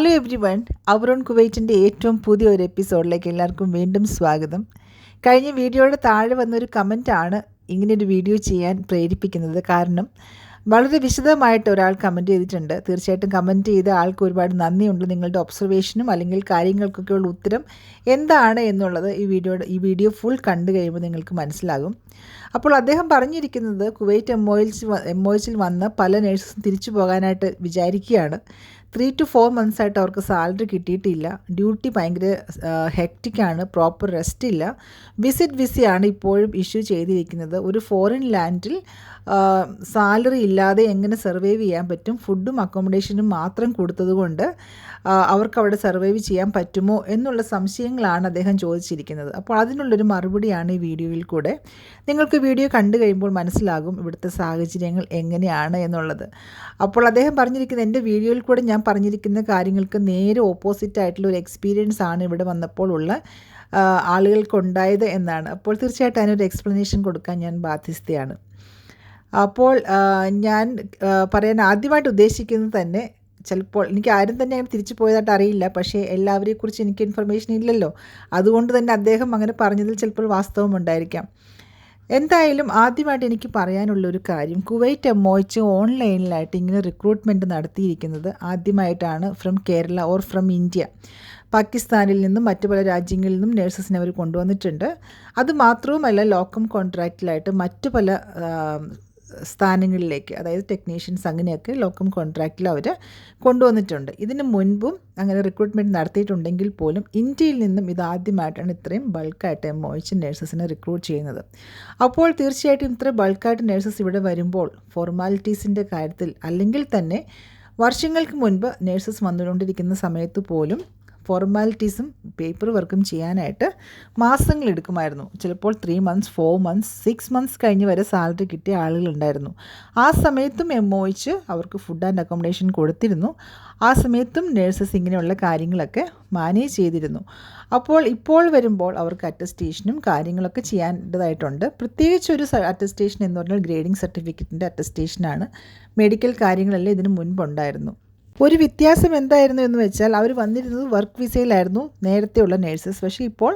Hello every one, our own കുവൈറ്റിൻ്റെ ഏറ്റവും പുതിയൊരു എപ്പിസോഡിലേക്ക് എല്ലാവർക്കും വീണ്ടും സ്വാഗതം. കഴിഞ്ഞ വീഡിയോയുടെ താഴെ വന്നൊരു കമൻറ്റാണ് ഇങ്ങനെയൊരു വീഡിയോ ചെയ്യാൻ പ്രേരിപ്പിക്കുന്നത്. കാരണം വളരെ വിശദമായിട്ട് ഒരാൾ കമൻറ്റ് ചെയ്തിട്ടുണ്ട്. തീർച്ചയായിട്ടും കമൻറ്റ് ചെയ്ത ആൾക്ക് ഒരുപാട് നന്ദിയുണ്ട്. നിങ്ങളുടെ ഒബ്സർവേഷനും അല്ലെങ്കിൽ കാര്യങ്ങൾക്കൊക്കെയുള്ള ഉത്തരം എന്താണ് എന്നുള്ളത് ഈ വീഡിയോ ഫുൾ കണ്ടു കഴിയുമ്പോൾ നിങ്ങൾക്ക് മനസ്സിലാകും. അപ്പോൾ അദ്ദേഹം പറഞ്ഞിരിക്കുന്നത് കുവൈറ്റ് MOHൽ വന്ന് പല നേഴ്സസും തിരിച്ചു പോകാനായിട്ട് വിചാരിക്കുകയാണ്. 3 to 4 മന്ത്സായിട്ട് അവർക്ക് സാലറി കിട്ടിയിട്ടില്ല. ഡ്യൂട്ടി ഭയങ്കര ഹെക്റ്റിക്കാണ്, പ്രോപ്പർ റെസ്റ്റ് ഇല്ല. വിസിറ്റ് വിസയാണ് ഇപ്പോഴും ഇഷ്യൂ ചെയ്തിരിക്കുന്നത്. ഒരു ഫോറിൻ ലാൻഡിൽ സാലറി ഇല്ലാതെ എങ്ങനെ സർവൈവ് ചെയ്യാൻ പറ്റും? ഫുഡും അക്കോമഡേഷനും മാത്രം കൊടുത്തതുകൊണ്ട് അവർക്ക് അവിടെ സർവൈവ് ചെയ്യാൻ പറ്റുമോ എന്നുള്ള സംശയങ്ങളാണ് അദ്ദേഹം ചോദിച്ചിരിക്കുന്നത്. അപ്പോൾ അതിനുള്ളൊരു മറുപടിയാണ് ഈ വീഡിയോയിൽ കൂടെ. നിങ്ങൾക്ക് വീഡിയോ കണ്ടു കഴിയുമ്പോൾ മനസ്സിലാകും ഇവിടുത്തെ സാഹചര്യങ്ങൾ എങ്ങനെയാണ് എന്നുള്ളത്. അപ്പോൾ അദ്ദേഹം പറഞ്ഞിരിക്കുന്നത്, എൻ്റെ വീഡിയോയിൽ കൂടെ ഞാൻ പറഞ്ഞിരിക്കുന്ന കാര്യങ്ങൾക്ക് നേരെ ഓപ്പോസിറ്റ് ആയിട്ടുള്ള ഒരു എക്സ്പീരിയൻസ് ആണ് ഇവിടെ വന്നപ്പോൾ ഉള്ള ആളുകൾക്കുണ്ടായത് എന്നാണ്. അപ്പോൾ തീർച്ചയായിട്ടും അതിനൊരു എക്സ്പ്ലനേഷൻ കൊടുക്കാൻ ഞാൻ ബാധ്യസ്ഥയാണ്. അപ്പോൾ ഞാൻ പറയാൻ ആദ്യമായിട്ട് ഉദ്ദേശിക്കുന്നത് തന്നെ, ചിലപ്പോൾ എനിക്ക് ആരും തന്നെ അങ്ങനെ തിരിച്ചു പോയതായിട്ട് അറിയില്ല, പക്ഷേ എല്ലാവരെക്കുറിച്ച് എനിക്ക് ഇൻഫർമേഷൻ ഇല്ലല്ലോ. അതുകൊണ്ട് തന്നെ അദ്ദേഹം അങ്ങനെ പറഞ്ഞതിൽ ചിലപ്പോൾ വാസ്തവം ഉണ്ടായിരിക്കാം. എന്തായാലും ആദ്യമായിട്ട് എനിക്ക് പറയാനുള്ളൊരു കാര്യം, കുവൈറ്റ് MOH ഓൺലൈനിലായിട്ട് ഇങ്ങനെ റിക്രൂട്ട്മെൻറ്റ് നടത്തിയിരിക്കുന്നത് ആദ്യമായിട്ടാണ് from Kerala or from India. പാകിസ്ഥാനിൽ നിന്നും മറ്റു പല രാജ്യങ്ങളിൽ നിന്നും നേഴ്സസിനെ അവർ കൊണ്ടുവന്നിട്ടുണ്ട്. അതുമാത്രവുമല്ല, ലോക്കം കോൺട്രാക്റ്റിലായിട്ട് മറ്റു പല സ്ഥാനങ്ങളിലേക്ക്, അതായത് ടെക്നീഷ്യൻസ് അങ്ങനെയൊക്കെ ലോക്കം കോൺട്രാക്റ്റിൽ അവർ കൊണ്ടുവന്നിട്ടുണ്ട്. ഇതിന് മുൻപും അങ്ങനെ റിക്രൂട്ട്മെൻറ്റ് നടത്തിയിട്ടുണ്ടെങ്കിൽ പോലും ഇന്ത്യയിൽ നിന്നും ഇതാദ്യമായിട്ടാണ് ഇത്രയും ബൾക്കായിട്ട് MOH നേഴ്സസിനെ റിക്രൂട്ട് ചെയ്യുന്നത്. അപ്പോൾ തീർച്ചയായിട്ടും ഇത്ര ബൾക്കായിട്ട് നേഴ്സസ് ഇവിടെ വരുമ്പോൾ ഫോർമാലിറ്റീസിൻ്റെ കാര്യത്തിൽ, അല്ലെങ്കിൽ തന്നെ വർഷങ്ങൾക്ക് മുൻപ് നേഴ്സസ് വന്നുകൊണ്ടിരിക്കുന്ന സമയത്ത് പോലും ഫോർമാലിറ്റീസും പേപ്പർ വർക്കും ചെയ്യാനായിട്ട് മാസങ്ങളെടുക്കുമായിരുന്നു. ചിലപ്പോൾ 3 months, 4 months, 6 months കഴിഞ്ഞ് വരെ സാലറി കിട്ടിയ ആളുകളുണ്ടായിരുന്നു. ആ സമയത്തും MOH അവർക്ക് ഫുഡ് ആൻഡ് അക്കോമഡേഷൻ കൊടുത്തിരുന്നു. ആ സമയത്തും നേഴ്സസ് ഇങ്ങനെയുള്ള കാര്യങ്ങളൊക്കെ മാനേജ് ചെയ്തിരുന്നു. അപ്പോൾ ഇപ്പോൾ വരുമ്പോൾ അവർക്ക് അറ്റസ്റ്റേഷനും കാര്യങ്ങളൊക്കെ ചെയ്യേണ്ടതായിട്ടുണ്ട്. പ്രത്യേകിച്ച് ഒരു അറ്റസ്റ്റേഷൻ എന്ന് പറഞ്ഞാൽ ഗ്രേഡിംഗ് സർട്ടിഫിക്കറ്റിൻ്റെ അറ്റസ്റ്റേഷനാണ്. മെഡിക്കൽ കാര്യങ്ങളെല്ലാം ഇതിന് മുൻപുണ്ടായിരുന്നു. ഒരു വ്യത്യാസം എന്തായിരുന്നു എന്ന് വെച്ചാൽ, അവർ വന്നിരുന്നത് വർക്ക് വിസയിലായിരുന്നു നേരത്തെയുള്ള നേഴ്സസ്. പക്ഷേ ഇപ്പോൾ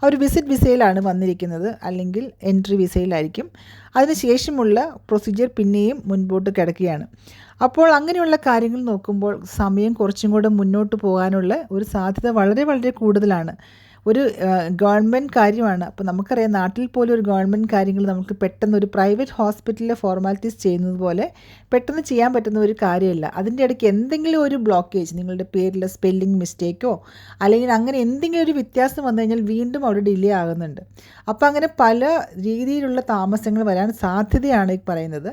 അവർ വിസിറ്റ് വിസയിലാണ് വന്നിരിക്കുന്നത്, അല്ലെങ്കിൽ എൻട്രി വിസയിലായിരിക്കും. അതിനുശേഷമുള്ള പ്രൊസീജിയർ പിന്നെയും മുൻപോട്ട് കിടക്കുകയാണ്. അപ്പോൾ അങ്ങനെയുള്ള കാര്യങ്ങൾ നോക്കുമ്പോൾ സമയം കുറച്ചും കൂടെ മുന്നോട്ട് പോകാനുള്ള ഒരു സാധ്യത വളരെ വളരെ കൂടുതലാണ്. ഒരു ഗവൺമെൻറ് കാര്യമാണ്. അപ്പോൾ നമുക്കറിയാം, നാട്ടിൽ പോലും ഒരു ഗവൺമെൻറ് കാര്യങ്ങൾ നമുക്ക് പെട്ടെന്ന് ഒരു പ്രൈവറ്റ് ഹോസ്പിറ്റലിലെ ഫോർമാലിറ്റീസ് ചെയ്യുന്നത് പോലെ പെട്ടെന്ന് ചെയ്യാൻ പറ്റുന്ന ഒരു കാര്യമല്ല. അതിൻ്റെ ഇടയ്ക്ക് എന്തെങ്കിലും ഒരു ബ്ലോക്കേജ്, നിങ്ങളുടെ പേരിൽ സ്പെല്ലിംഗ് മിസ്റ്റേക്കോ അല്ലെങ്കിൽ അങ്ങനെ എന്തെങ്കിലും ഒരു വ്യത്യാസം വന്നു കഴിഞ്ഞാൽ വീണ്ടും അവിടെ ഡിലേ ആകുന്നുണ്ട്. അപ്പോൾ അങ്ങനെ പല രീതിയിലുള്ള താമസങ്ങൾ വരാൻ സാധ്യതയാണ് ഈ പറയുന്നത്.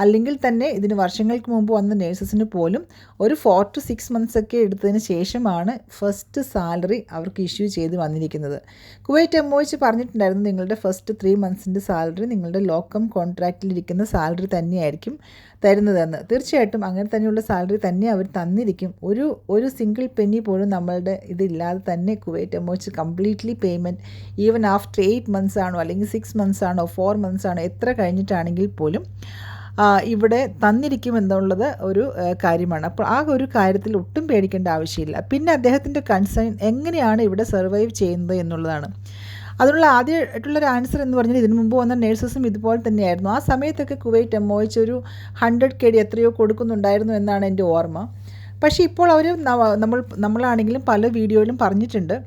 അല്ലെങ്കിൽ തന്നെ ഇതിന് വർഷങ്ങൾക്ക് മുമ്പ് വന്ന നേഴ്സസിന് പോലും ഒരു 4 to 6 months ഒക്കെ എടുത്തതിന് ശേഷമാണ് ഫസ്റ്റ് സാലറി അവർക്ക് ഇഷ്യൂ ചെയ്ത് വന്നിരിക്കുന്നത്. കുവൈറ്റ് MOH പറഞ്ഞിട്ടുണ്ടായിരുന്നു, നിങ്ങളുടെ ഫസ്റ്റ് 3 monthsൻ്റെ സാലറി നിങ്ങളുടെ ലോക്കം കോൺട്രാക്റ്റിലിരിക്കുന്ന സാലറി തന്നെയായിരിക്കും തരുന്നതെന്ന്. തീർച്ചയായിട്ടും അങ്ങനെ തന്നെയുള്ള സാലറി തന്നെ അവർ തന്നിരിക്കും. ഒരു സിംഗിൾ പെന്നി പോലും നമ്മളുടെ ഇതില്ലാതെ തന്നെ Kuwait MOH completely payment, even after 8 months ആണോ അല്ലെങ്കിൽ 6 months ആണോ 4 months ആണോ എത്ര കഴിഞ്ഞിട്ടാണെങ്കിൽ പോലും ഇവിടെ തന്നിരിക്കുമെന്നുള്ളത് ഒരു കാര്യമാണ്. അപ്പോൾ ആ ഒരു കാര്യത്തിൽ ഒട്ടും പേടിക്കേണ്ട ആവശ്യമില്ല. പിന്നെ അദ്ദേഹത്തിൻ്റെ കൺസേൺ എങ്ങനെയാണ് ഇവിടെ സർവൈവ് ചെയ്യുന്നത് എന്നുള്ളതാണ്. അതിനുള്ള ആദ്യമായിട്ടുള്ളൊരു ആൻസർ എന്ന് പറഞ്ഞാൽ, ഇതിനു മുമ്പ് വന്ന നേഴ്സസും ഇതുപോലെ തന്നെയായിരുന്നു. ആ സമയത്തൊക്കെ കുവൈറ്റ് MOH ഒരു 100 KD എത്രയോ കൊടുക്കുന്നുണ്ടായിരുന്നു എന്നാണ് എൻ്റെ ഓർമ്മ. പക്ഷേ ഇപ്പോൾ അവർ നമ്മളാണെങ്കിലും പല വീഡിയോയിലും പറഞ്ഞിട്ടുണ്ട്,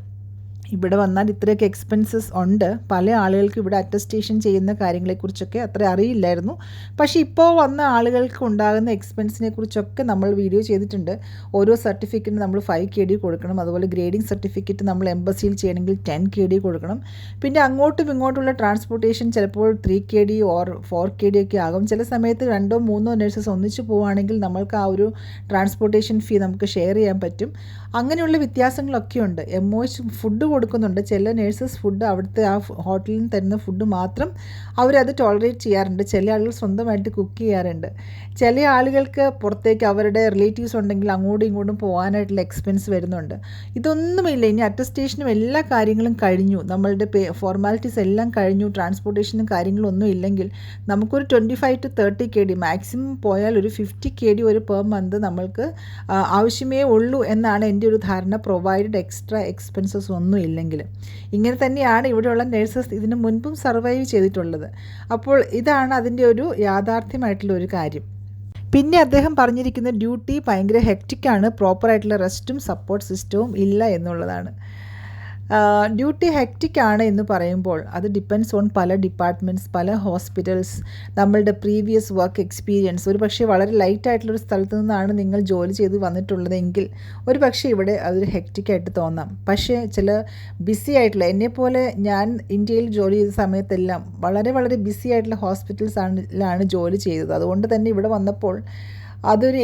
ഇവിടെ വന്നാൽ ഇത്രയൊക്കെ എക്സ്പെൻസസ് ഉണ്ട്. പല ആളുകൾക്ക് ഇവിടെ അറ്റസ്റ്റേഷൻ ചെയ്യുന്ന കാര്യങ്ങളെക്കുറിച്ചൊക്കെ അത്ര അറിയില്ലായിരുന്നു. പക്ഷേ ഇപ്പോൾ വന്ന ആളുകൾക്ക് ഉണ്ടാകുന്ന എക്സ്പെൻസിനെ കുറിച്ചൊക്കെ നമ്മൾ വീഡിയോ ചെയ്തിട്ടുണ്ട്. ഓരോ സർട്ടിഫിക്കറ്റിന് നമ്മൾ 5 KD കൊടുക്കണം. അതുപോലെ ഗ്രേഡിംഗ് സർട്ടിഫിക്കറ്റ് നമ്മൾ എംബസിയിൽ ചെയ്യണമെങ്കിൽ 10 KD കൊടുക്കണം. പിന്നെ അങ്ങോട്ടും ഇങ്ങോട്ടുള്ള ട്രാൻസ്പോർട്ടേഷൻ ചിലപ്പോൾ 3 KD ഓർ 4 KD ഒക്കെ ആകും. ചില സമയത്ത് 2 or 3 നേഴ്സസ് ഒന്നിച്ച് പോവുകയാണെങ്കിൽ നമ്മൾക്ക് ആ ഒരു ട്രാൻസ്പോർട്ടേഷൻ ഫീ നമുക്ക് ഷെയർ ചെയ്യാൻ പറ്റും. അങ്ങനെയുള്ള വ്യത്യാസങ്ങളൊക്കെയുണ്ട്. MOH ഫുഡ് കൊടുക്കുന്നുണ്ട്. ചില നേഴ്സസ് ഫുഡ് അവിടുത്തെ ആ ഹോട്ടലിൽ നിന്ന് തരുന്ന ഫുഡ് മാത്രം അവരത് ടോളറേറ്റ് ചെയ്യാറുണ്ട്. ചില ആളുകൾ സ്വന്തമായിട്ട് കുക്ക് ചെയ്യാറുണ്ട്. ചില ആളുകൾക്ക് പുറത്തേക്ക് അവരുടെ റിലേറ്റീവ്സ് ഉണ്ടെങ്കിൽ അങ്ങോട്ടും ഇങ്ങോട്ടും പോകാനായിട്ടുള്ള എക്സ്പെൻസ് വരുന്നുണ്ട്. ഇതൊന്നുമില്ല. ഇനി അറ്റസ്റ്റേഷനും എല്ലാ കാര്യങ്ങളും കഴിഞ്ഞു, നമ്മളുടെ ഫോർമാലിറ്റീസ് എല്ലാം കഴിഞ്ഞു, ട്രാൻസ്പോർട്ടേഷനും കാര്യങ്ങളൊന്നും ഇല്ലെങ്കിൽ നമുക്കൊരു 25 to 30 KD മാക്സിമം പോയാൽ ഒരു 50 KD ഒരു പെർ മന്ത് നമ്മൾക്ക് ആവശ്യമേ ഉള്ളൂ എന്നാണ് എൻ്റെ ഒരു ധാരണ, പ്രൊവൈഡഡ് എക്സ്ട്രാ എക്സ്പെൻസസ് ഒന്നും ഇല്ലെങ്കിൽ. ഇങ്ങനെ തന്നെയാണ് ഇവിടെയുള്ള നേഴ്സസ് ഇതിന് മുൻപും സർവൈവ് ചെയ്തിട്ടുള്ളത്. അപ്പോൾ ഇതാണ് അതിൻ്റെ ഒരു യാഥാർത്ഥ്യമായിട്ടുള്ള ഒരു കാര്യം. പിന്നെ അദ്ദേഹം പറഞ്ഞിരിക്കുന്ന ഡ്യൂട്ടി ഭയങ്കര ഹെക്റ്റിക്കാണ്, പ്രോപ്പറായിട്ടുള്ള റെസ്റ്റും സപ്പോർട്ട് സിസ്റ്റവും ഇല്ല എന്നുള്ളതാണ്. ഡ്യൂട്ടി ഹെക്റ്റിക്കാണ് എന്ന് പറയുമ്പോൾ അത് ഡിപ്പെൻഡ്സ് ഓൺ പല ഡിപ്പാർട്ട്മെൻറ്റ്സ്, പല ഹോസ്പിറ്റൽസ്, നമ്മളുടെ പ്രീവിയസ് വർക്ക് എക്സ്പീരിയൻസ്. ഒരു പക്ഷേ വളരെ ലൈറ്റായിട്ടുള്ളൊരു സ്ഥലത്ത് നിന്നാണ് നിങ്ങൾ ജോലി ചെയ്ത് വന്നിട്ടുള്ളതെങ്കിൽ ഒരു പക്ഷേ ഇവിടെ അതൊരു ഹെക്റ്റിക്കായിട്ട് തോന്നാം. പക്ഷേ ചില ബിസി ആയിട്ടുള്ള, എന്നെപ്പോലെ ഞാൻ ഇന്ത്യയിൽ ജോലി ചെയ്ത സമയത്തെല്ലാം വളരെ വളരെ ബിസി ആയിട്ടുള്ള ഹോസ്പിറ്റൽസാണ് ജോലി ചെയ്തത്. അതുകൊണ്ട് തന്നെ ഇവിടെ വന്നപ്പോൾ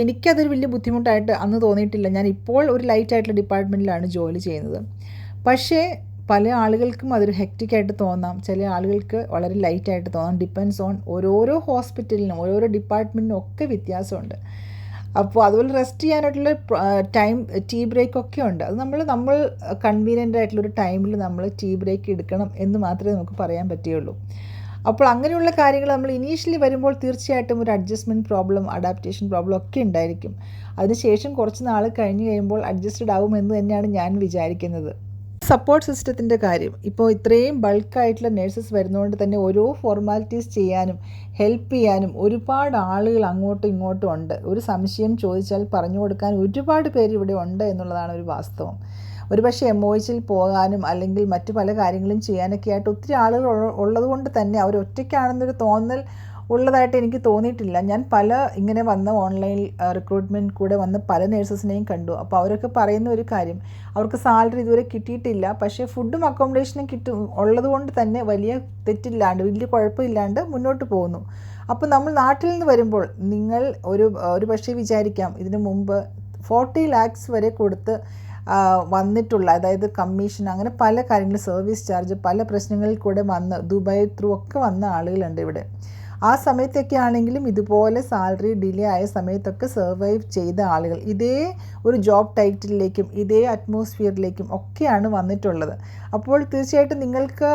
എനിക്കതൊരു വലിയ ബുദ്ധിമുട്ടായിട്ട് അന്ന് തോന്നിയിട്ടില്ല. ഞാൻ ഇപ്പോൾ ഒരു ലൈറ്റായിട്ടുള്ള ഡിപ്പാർട്ട്മെൻറ്റിലാണ് ജോലി ചെയ്യുന്നത്. പക്ഷേ പല ആളുകൾക്കും അതൊരു ഹെക്റ്റിക്കായിട്ട് തോന്നാം, ചില ആളുകൾക്ക് വളരെ ലൈറ്റായിട്ട് തോന്നാം. ഡിപ്പെൻഡ്സ് ഓൺ ഓരോരോ ഹോസ്പിറ്റലിനും ഓരോരോ ഡിപ്പാർട്ട്മെൻറ്റിനും ഒക്കെ വ്യത്യാസമുണ്ട്. അപ്പോൾ അതുപോലെ റെസ്റ്റ് ചെയ്യാനായിട്ടുള്ള ടൈം, ടീ ബ്രേക്കൊക്കെ ഉണ്ട്. അത് നമ്മൾ കൺവീനിയൻ്റ് ആയിട്ടുള്ളൊരു ടൈമിൽ നമ്മൾ ടീ ബ്രേക്ക് എടുക്കണം എന്ന് മാത്രമേ നമുക്ക് പറയാൻ പറ്റുകയുള്ളൂ. അപ്പോൾ അങ്ങനെയുള്ള കാര്യങ്ങൾ നമ്മൾ ഇനീഷ്യലി വരുമ്പോൾ തീർച്ചയായിട്ടും ഒരു അഡ്ജസ്റ്റ്മെൻറ്റ് പ്രോബ്ലം, അഡാപ്റ്റേഷൻ പ്രോബ്ലം ഒക്കെ ഉണ്ടായിരിക്കും. അതിനുശേഷം കുറച്ച് നാൾ കഴിഞ്ഞ് കഴിയുമ്പോൾ അഡ്ജസ്റ്റഡ് ആവുമെന്ന് തന്നെയാണ് ഞാൻ വിചാരിക്കുന്നത്. സപ്പോർട്ട് സിസ്റ്റത്തിൻ്റെ കാര്യം, ഇപ്പോൾ ഇത്രയും ബൾക്കായിട്ടുള്ള നേഴ്സസ് വരുന്നതുകൊണ്ട് തന്നെ ഓരോ ഫോർമാലിറ്റീസ് ചെയ്യാനും ഹെൽപ്പ് ചെയ്യാനും ഒരുപാട് ആളുകൾ അങ്ങോട്ടും ഇങ്ങോട്ടും ഉണ്ട്. ഒരു സംശയം ചോദിച്ചാൽ പറഞ്ഞു കൊടുക്കാൻ ഒരുപാട് പേര് ഇവിടെ ഉണ്ട് എന്നുള്ളതാണ് ഒരു വാസ്തവം. ഒരുപക്ഷെ MOHൽ പോകാനും അല്ലെങ്കിൽ മറ്റു പല കാര്യങ്ങളും ചെയ്യാനൊക്കെ ആയിട്ട് ഒത്തിരി ആളുകൾ ഉള്ളതുകൊണ്ട് തന്നെ അവർ ഒറ്റയ്ക്കാണെന്നൊരു തോന്നൽ ഉള്ളതായിട്ട് എനിക്ക് തോന്നിയിട്ടില്ല. ഞാൻ പല ഇങ്ങനെ വന്ന ഓൺലൈൻ റിക്രൂട്ട്മെൻറ്റ് കൂടെ വന്ന പല നേഴ്സസിനെയും കണ്ടു. അപ്പോൾ അവരൊക്കെ പറയുന്ന ഒരു കാര്യം, അവർക്ക് സാലറി ഇതുവരെ കിട്ടിയിട്ടില്ല, പക്ഷേ ഫുഡും അക്കോമഡേഷനും ഉള്ളതുകൊണ്ട് തന്നെ വലിയ തെറ്റില്ലാണ്ട്, വലിയ കുഴപ്പമില്ലാണ്ട് മുന്നോട്ട് പോകുന്നു. അപ്പോൾ നമ്മൾ നാട്ടിൽ നിന്ന് വരുമ്പോൾ നിങ്ങൾ ഒരു പക്ഷേ വിചാരിക്കാം ഇതിനു മുമ്പ് 40 lakhs വരെ കൊടുത്ത് വന്നിട്ടുള്ള, അതായത് കമ്മീഷൻ, അങ്ങനെ പല കാര്യങ്ങൾ, സർവീസ് ചാർജ്, പല പ്രശ്നങ്ങളിൽ കൂടെ വന്ന് ദുബായ് ത്രൂ ഒക്കെ വന്ന ആളുകളുണ്ട് ഇവിടെ. ആ സമയത്തൊക്കെ ആണെങ്കിലും ഇതുപോലെ സാലറി ഡിലേ ആയ സമയത്തൊക്കെ സർവൈവ് ചെയ്ത ആളുകൾ ഇതേ ഒരു ജോബ് ടൈറ്റിലേക്കും ഇതേ അറ്റ്മോസ്ഫിയറിലേക്കും ഒക്കെയാണ് വന്നിട്ടുള്ളത്. അപ്പോൾ തീർച്ചയായിട്ടും നിങ്ങൾക്ക്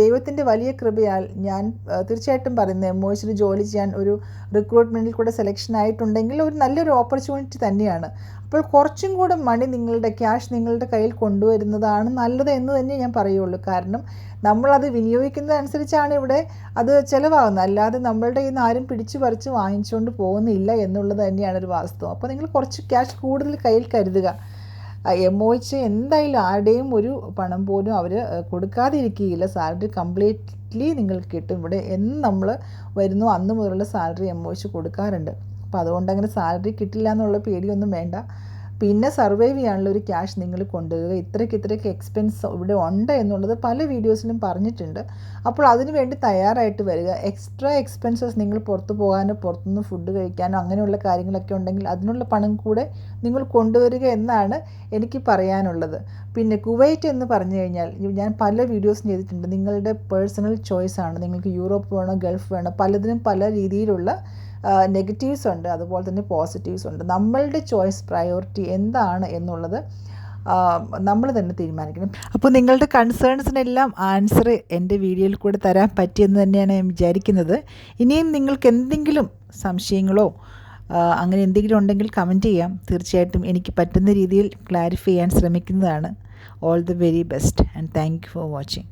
ദൈവത്തിൻ്റെ വലിയ കൃപയാൽ ഞാൻ തീർച്ചയായിട്ടും പറയുന്നത് MOHൽ ജോലി ചെയ്യാൻ ഒരു റിക്രൂട്ട്മെൻറ്റിൽ കൂടെ സെലക്ഷൻ ആയിട്ടുണ്ടെങ്കിൽ ഒരു നല്ലൊരു ഓപ്പർച്യൂണിറ്റി തന്നെയാണ്. അപ്പോൾ കുറച്ചും കൂടെ മണി, നിങ്ങളുടെ ക്യാഷ് നിങ്ങളുടെ കയ്യിൽ കൊണ്ടുവരുന്നതാണ് നല്ലത് എന്ന് തന്നെ ഞാൻ പറയുള്ളൂ. കാരണം നമ്മളത് വിനിയോഗിക്കുന്നതനുസരിച്ചാണ് ഇവിടെ അത് ചിലവാകുന്നത്, അല്ലാതെ നമ്മളുടെ കയ്യിൽ നിന്ന് ആരും പിടിച്ചു പറിച്ച് വാങ്ങിച്ചുകൊണ്ട് പോകുന്നില്ല എന്നുള്ളത് തന്നെയാണ് ഒരു വാസ്തവം. അപ്പോൾ നിങ്ങൾ കുറച്ച് ക്യാഷ് കൂടുതൽ കയ്യിൽ കരുതുക. MOH എന്തായാലും ആരുടെയും ഒരു പണം പോലും അവർ കൊടുക്കാതിരിക്കുകയില്ല. സാലറി കംപ്ലീറ്റ്ലി നിങ്ങൾക്ക് കിട്ടും. ഇവിടെ എന്ന് നമ്മൾ വരുന്നു അന്ന് മുതലുള്ള സാലറി MOH കൊടുക്കാറുണ്ട്. അപ്പോൾ അതുകൊണ്ട് അങ്ങനെ സാലറി കിട്ടില്ല എന്നുള്ള പേടിയൊന്നും വേണ്ട. പിന്നെ സർവൈവ് ചെയ്യാനുള്ള ഒരു ക്യാഷ് നിങ്ങൾ കൊണ്ടുവരിക. ഇത്രയ്ക്ക് എക്സ്പെൻസ് ഇവിടെ ഉണ്ട് എന്നുള്ളത് പല വീഡിയോസിലും പറഞ്ഞിട്ടുണ്ട്. അപ്പോൾ അതിനു വേണ്ടി തയ്യാറായിട്ട് വരിക. എക്സ്ട്രാ എക്സ്പെൻസസ് നിങ്ങൾ പുറത്ത് പോകാനോ പുറത്തുനിന്ന് ഫുഡ് കഴിക്കാനോ അങ്ങനെയുള്ള കാര്യങ്ങളൊക്കെ ഉണ്ടെങ്കിൽ അതിനുള്ള പണം കൂടെ നിങ്ങൾ കൊണ്ടുവരിക എന്നാണ് എനിക്ക് പറയാനുള്ളത്. പിന്നെ കുവൈറ്റ് എന്ന് പറഞ്ഞു കഴിഞ്ഞാൽ ഞാൻ പല വീഡിയോസും ചെയ്തിട്ടുണ്ട്. നിങ്ങളുടെ പേഴ്സണൽ ചോയ്സാണ്. നിങ്ങൾക്ക് യൂറോപ്പ് വേണോ ഗൾഫ് വേണോ, പലതിനും പല രീതിയിലുള്ള നെഗറ്റീവ്സ് ഉണ്ട്, അതുപോലെ തന്നെ പോസിറ്റീവ്സ് ഉണ്ട്. നമ്മളുടെ ചോയ്സ് പ്രയോറിറ്റി എന്താണ് എന്നുള്ളത് നമ്മൾ തന്നെ തീരുമാനിക്കണം. അപ്പോൾ നിങ്ങളുടെ കൺസേൺസിനെല്ലാം ആൻസർ എൻ്റെ വീഡിയോയിൽ കൂടെ തരാൻ പറ്റിയെന്ന് തന്നെയാണ് ഞാൻ വിചാരിക്കുന്നത്. ഇനിയും നിങ്ങൾക്ക് എന്തെങ്കിലും സംശയങ്ങളോ അങ്ങനെ എന്തെങ്കിലും ഉണ്ടെങ്കിൽ കമൻറ്റ് ചെയ്യാം. തീർച്ചയായിട്ടും എനിക്ക് പറ്റുന്ന രീതിയിൽ ക്ലാരിഫൈ ചെയ്യാൻ ശ്രമിക്കുന്നതാണ്. All the very best and thank you for watching.